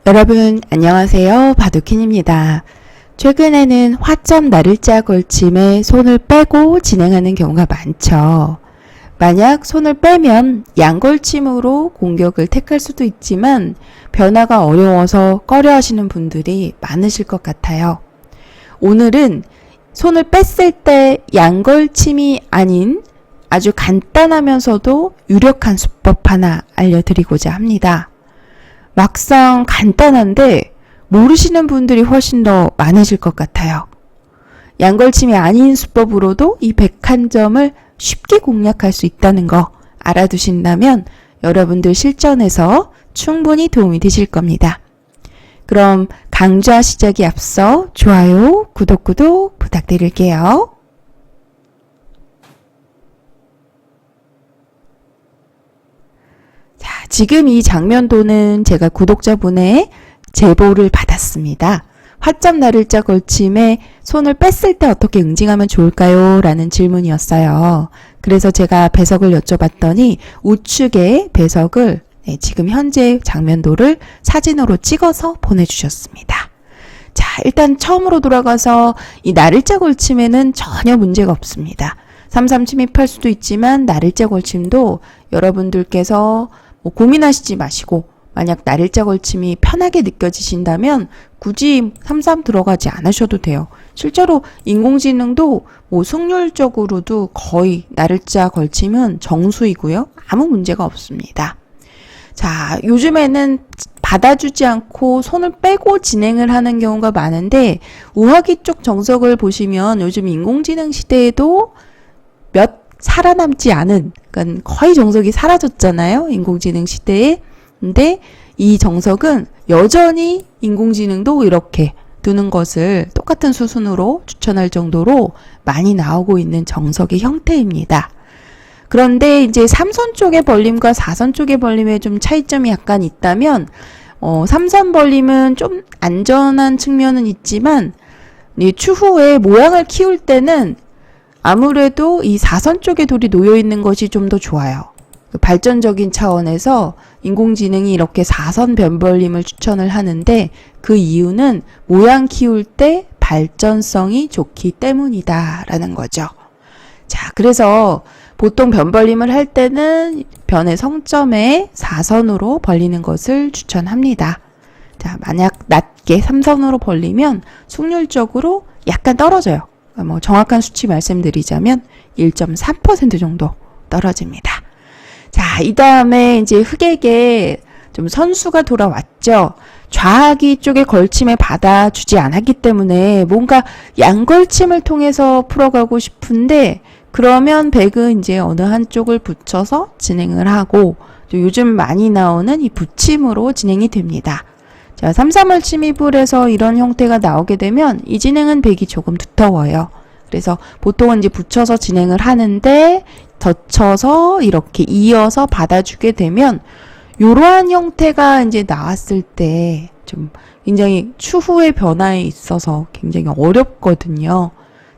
여러분 안녕하세요. 바둑킨입니다. 최근에는 화점 나를자 걸침에 손을 빼고 진행하는 경우가 많죠. 만약 손을 빼면 양걸침으로 공격을 택할 수도 있지만 변화가 어려워서 꺼려 하시는 분들이 많으실 것 같아요. 오늘은 손을 뺐을 때 양걸침이 아닌 아주 간단하면서도 유력한 수법 하나 알려드리고자 합니다. 막상 간단한데 모르시는 분들이 훨씬 더 많으실 것 같아요. 양걸침이 아닌 수법으로도 이 101점을 쉽게 공략할 수 있다는 거 알아두신다면 여러분들 실전에서 충분히 도움이 되실 겁니다. 그럼 강좌 시작에 앞서 좋아요, 구독 부탁드릴게요. 자, 지금 이 장면도는 제가 구독자분의 제보를 받았습니다. 화점 나를자 걸침에 손을 뺐을 때 어떻게 응징하면 좋을까요? 라는 질문이었어요. 그래서 제가 배석을 여쭤봤더니 우측에 배석을 지금 현재 장면도를 사진으로 찍어서 보내주셨습니다. 자, 일단 처음으로 돌아가서 이 나를자 걸침에는 전혀 문제가 없습니다. 3-3 침입할 수도 있지만 나를자 걸침도 여러분들께서 고민하시지 마시고 만약 나를자 걸침이 편하게 느껴지신다면 굳이 3-3 들어가지 않으셔도 돼요. 실제로 인공지능도 승률적으로도 거의 나를자 걸침은 정수이고요. 아무 문제가 없습니다. 자, 요즘에는 받아주지 않고 손을 빼고 진행을 하는 경우가 많은데 우하기 쪽 정석을 보시면 요즘 인공지능 시대에도 몇 살아남지 않은, 그러니까 거의 정석이 사라졌잖아요. 인공지능 시대에. 근데 이 정석은 여전히 인공지능도 이렇게 두는 것을 똑같은 수순으로 추천할 정도로 많이 나오고 있는 정석의 형태입니다. 그런데 이제 3선 쪽의 벌림과 4선 쪽의 벌림에 좀 차이점이 약간 있다면 3선 벌림은 좀 안전한 측면은 있지만 추후에 모양을 키울 때는 아무래도 이 4선 쪽에 돌이 놓여 있는 것이 좀 더 좋아요. 발전적인 차원에서 인공지능이 이렇게 4선 변벌림을 추천을 하는데 그 이유는 모양 키울 때 발전성이 좋기 때문이다 라는 거죠. 자, 그래서 보통 변벌림을 할 때는 변의 성점에 4선으로 벌리는 것을 추천합니다. 자, 만약 낮게 3선으로 벌리면 승률적으로 약간 떨어져요. 정확한 수치 말씀드리자면 1.3% 정도 떨어집니다. 자, 이 다음에 이제 흑에게 좀 선수가 돌아왔죠. 좌하기 쪽에 걸침에 받아주지 않았기 때문에 뭔가 양걸침을 통해서 풀어가고 싶은데 그러면 백은 이제 어느 한쪽을 붙여서 진행을 하고 또 요즘 많이 나오는 이 붙임으로 진행이 됩니다. 자, 3-3을 침입을 해서 이런 형태가 나오게 되면 이 진행은 백이 조금 두터워요. 그래서 보통은 이제 붙여서 진행을 하는데 덧쳐서 이렇게 이어서 받아주게 되면 이러한 형태가 이제 나왔을 때 좀 굉장히 추후의 변화에 있어서 굉장히 어렵거든요.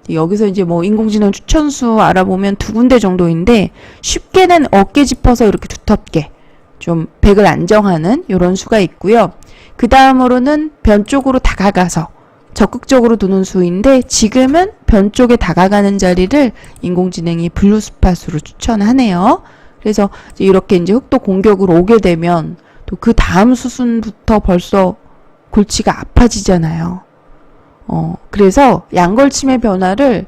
여기서 이제 인공지능 추천수 알아보면 2군데 정도인데 쉽게는 어깨 짚어서 이렇게 두텁게 좀 백을 안정하는 이런 수가 있고요. 그 다음으로는 변 쪽으로 다가가서 적극적으로 두는 수인데 지금은 변 쪽에 다가가는 자리를 인공지능이 블루스팟으로 추천하네요. 그래서 이렇게 이제 흑도 공격으로 오게 되면 또 그 다음 수순부터 벌써 골치가 아파지잖아요. 그래서 양걸침의 변화를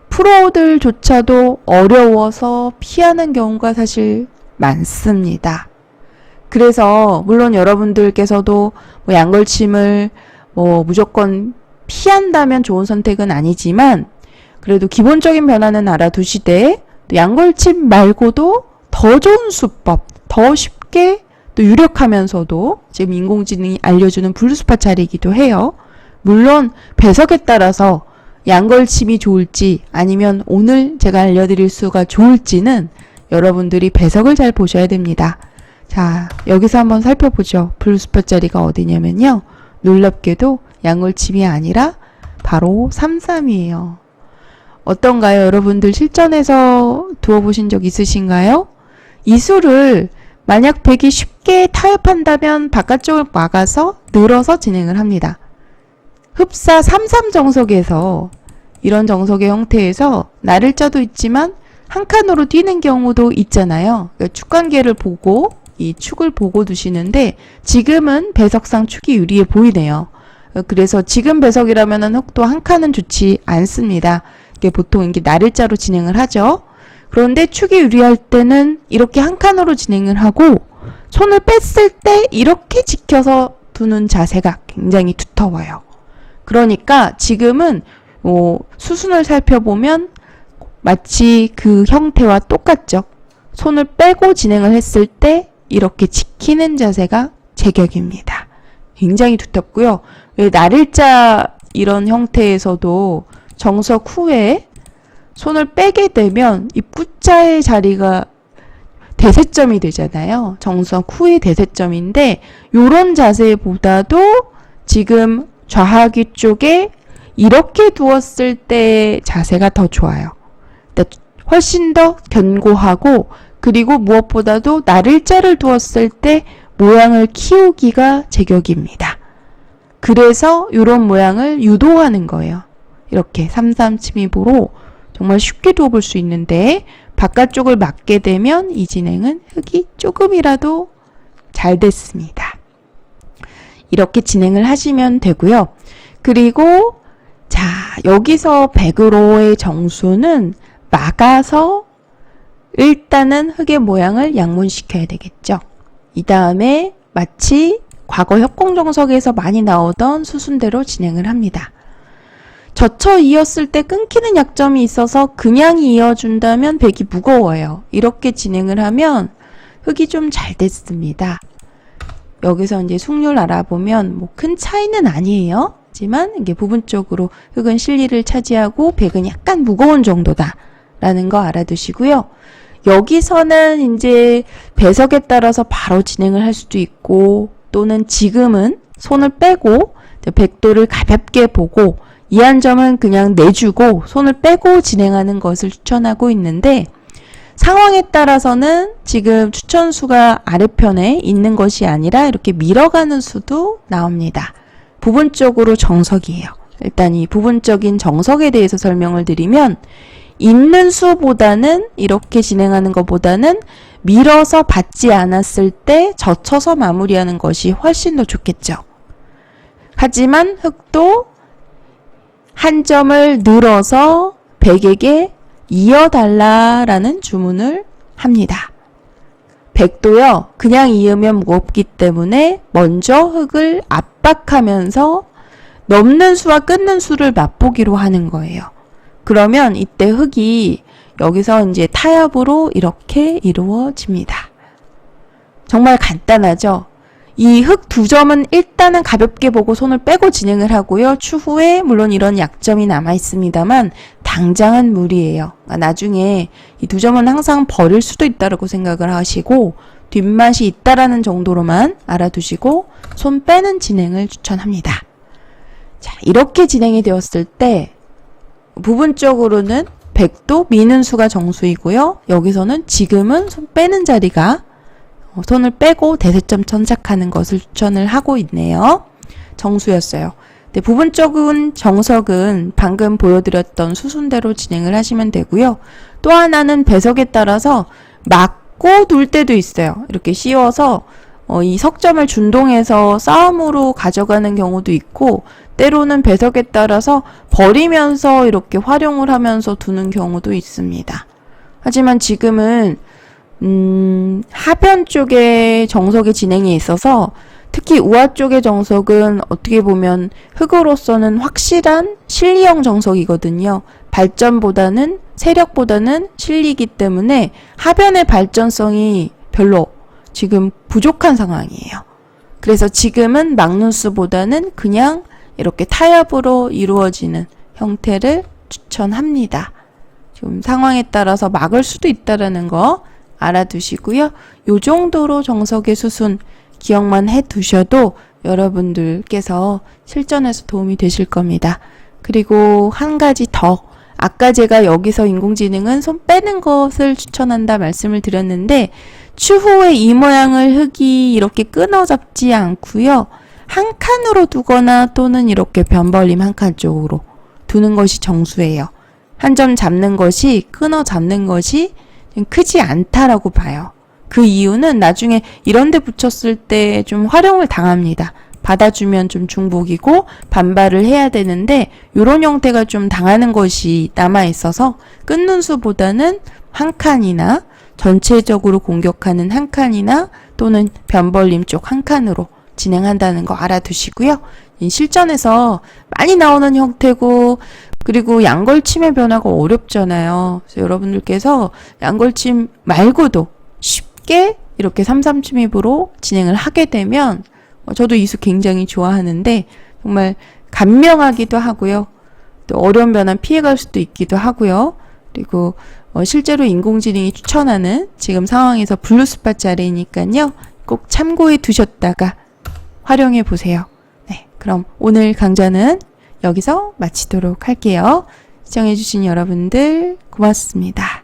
프로들조차도 어려워서 피하는 경우가 사실 많습니다. 그래서 물론 여러분들께서도 양걸침을 무조건 피한다면 좋은 선택은 아니지만 그래도 기본적인 변화는 알아두시되 양걸침 말고도 더 좋은 수법, 더 쉽게 또 유력하면서도 지금 인공지능이 알려주는 블루스팟 자리이기도 해요. 물론 배석에 따라서 양걸침이 좋을지 아니면 오늘 제가 알려드릴 수가 좋을지는 여러분들이 배석을 잘 보셔야 됩니다. 자, 여기서 한번 살펴보죠. 블루스팟 자리가 어디냐면요. 놀랍게도 양걸침이 아니라 바로 3-3이에요. 어떤가요? 여러분들 실전에서 두어보신 적 있으신가요? 이 수를 만약 백이 쉽게 타협한다면 바깥쪽을 막아서 늘어서 진행을 합니다. 흡사 33 정석에서 이런 정석의 형태에서 나를자도 있지만 한 칸으로 뛰는 경우도 있잖아요. 그러니까 축관계를 보고 이 축을 보고 두시는데 지금은 배석상 축이 유리해 보이네요. 그래서 지금 배석이라면은 흙도 한 칸은 좋지 않습니다. 이게 보통 이게 나를자로 진행을 하죠. 그런데 축이 유리할 때는 이렇게 한 칸으로 진행을 하고 손을 뺐을 때 이렇게 지켜서 두는 자세가 굉장히 두터워요. 그러니까 지금은 수순을 살펴보면 마치 그 형태와 똑같죠. 손을 빼고 진행을 했을 때 이렇게 지키는 자세가 제격입니다. 굉장히 두텁고요. 왜 나를자 이런 형태에서도 정석 후에 손을 빼게 되면 이 뿌자의 자리가 대세점이 되잖아요. 정석 후의 대세점인데 요런 자세보다도 지금 좌하귀 쪽에 이렇게 두었을 때 자세가 더 좋아요. 훨씬 더 견고하고 그리고 무엇보다도 나를자를 두었을 때 모양을 키우기가 제격입니다. 그래서 이런 모양을 유도하는 거예요. 이렇게 삼삼침입으로 정말 쉽게 두어볼 수 있는데 바깥쪽을 막게 되면 이 진행은 흙이 조금이라도 잘 됐습니다. 이렇게 진행을 하시면 되고요. 그리고 자, 여기서 백으로의 정수는 막아서 일단은 흙의 모양을 양문시켜야 되겠죠. 이 다음에 마치 과거 협공정석에서 많이 나오던 수순대로 진행을 합니다. 젖혀 이었을 때 끊기는 약점이 있어서 그냥 이어준다면 백이 무거워요. 이렇게 진행을 하면 흙이 좀 잘 됐습니다. 여기서 이제 숙률 알아보면 뭐 큰 차이는 아니에요. 하지만 이게 부분적으로 흙은 실리를 차지하고 백은 약간 무거운 정도다 라는 거 알아두시고요. 여기서는 이제 배석에 따라서 바로 진행을 할 수도 있고 또는 지금은 손을 빼고 백도를 가볍게 보고 이한 점은 그냥 내주고 손을 빼고 진행하는 것을 추천하고 있는데 상황에 따라서는 지금 추천수가 아래편에 있는 것이 아니라 이렇게 밀어가는 수도 나옵니다. 부분적으로 정석이에요. 일단 이 부분적인 정석에 대해서 설명을 드리면 있는 수보다는 이렇게 진행하는 것보다는 밀어서 받지 않았을 때 젖혀서 마무리하는 것이 훨씬 더 좋겠죠. 하지만 흙도 한 점을 늘어서 백에게 이어달라라는 주문을 합니다. 백도요, 그냥 이으면 무겁기 때문에 먼저 흙을 압박하면서 넘는 수와 끊는 수를 맛보기로 하는 거예요. 그러면 이때 흙이 여기서 이제 타협으로 이렇게 이루어집니다. 정말 간단하죠? 이 흙 두 점은 일단은 가볍게 보고 손을 빼고 진행을 하고요. 추후에 물론 이런 약점이 남아 있습니다만 당장은 무리예요. 나중에 이 두 점은 항상 버릴 수도 있다고 생각을 하시고 뒷맛이 있다라는 정도로만 알아두시고 손 빼는 진행을 추천합니다. 자, 이렇게 진행이 되었을 때 부분적으로는 백도 미는 수가 정수이고요. 여기서는 지금은 손 빼는 자리가 손을 빼고 대세점 천착하는 것을 추천을 하고 있네요. 정수였어요. 네, 부분적인 정석은 방금 보여드렸던 수순대로 진행을 하시면 되고요. 또 하나는 배석에 따라서 막고 둘 때도 있어요. 이렇게 씌워서 이 석점을 준동해서 싸움으로 가져가는 경우도 있고 때로는 배석에 따라서 버리면서 이렇게 활용을 하면서 두는 경우도 있습니다. 하지만 지금은 하변 쪽에 정석의 진행이 있어서 특히 우하 쪽의 정석은 어떻게 보면 흙으로서는 확실한 실리형 정석이거든요. 발전보다는 세력보다는 실리이기 때문에 하변의 발전성이 별로 지금 부족한 상황이에요. 그래서 지금은 막는 수보다는 그냥 이렇게 타협으로 이루어지는 형태를 추천합니다. 좀 상황에 따라서 막을 수도 있다라는 거 알아두시고요. 요 정도로 정석의 수순 기억만 해 두셔도 여러분들께서 실전에서 도움이 되실 겁니다. 그리고 한 가지 더 아까 제가 여기서 인공지능은 손 빼는 것을 추천한다 말씀을 드렸는데 추후에 이 모양을 흙이 이렇게 끊어 잡지 않고요. 한 칸으로 두거나 또는 이렇게 변벌림 한 칸 쪽으로 두는 것이 정수예요. 한 점 잡는 것이 끊어 잡는 것이 크지 않다라고 봐요. 그 이유는 나중에 이런 데 붙였을 때 좀 활용을 당합니다. 받아주면 좀 중복이고 반발을 해야 되는데 이런 형태가 좀 당하는 것이 남아있어서 끊는 수보다는 한 칸이나 전체적으로 공격하는 한 칸이나 또는 변벌림 쪽 한 칸으로 진행한다는 거 알아두시고요. 실전에서 많이 나오는 형태고 그리고 양걸침의 변화가 어렵잖아요. 그래서 여러분들께서 양걸침 말고도 쉽게 이렇게 삼삼침입으로 진행을 하게 되면 저도 이수 굉장히 좋아하는데 정말 간명하기도 하고요. 또 어려운 변화 피해갈 수도 있기도 하고요. 그리고 실제로 인공지능이 추천하는 지금 상황에서 블루스팟짜리니까요. 꼭 참고해 두셨다가 활용해 보세요. 네, 그럼 오늘 강좌는 여기서 마치도록 할게요. 시청해 주신 여러분들 고맙습니다.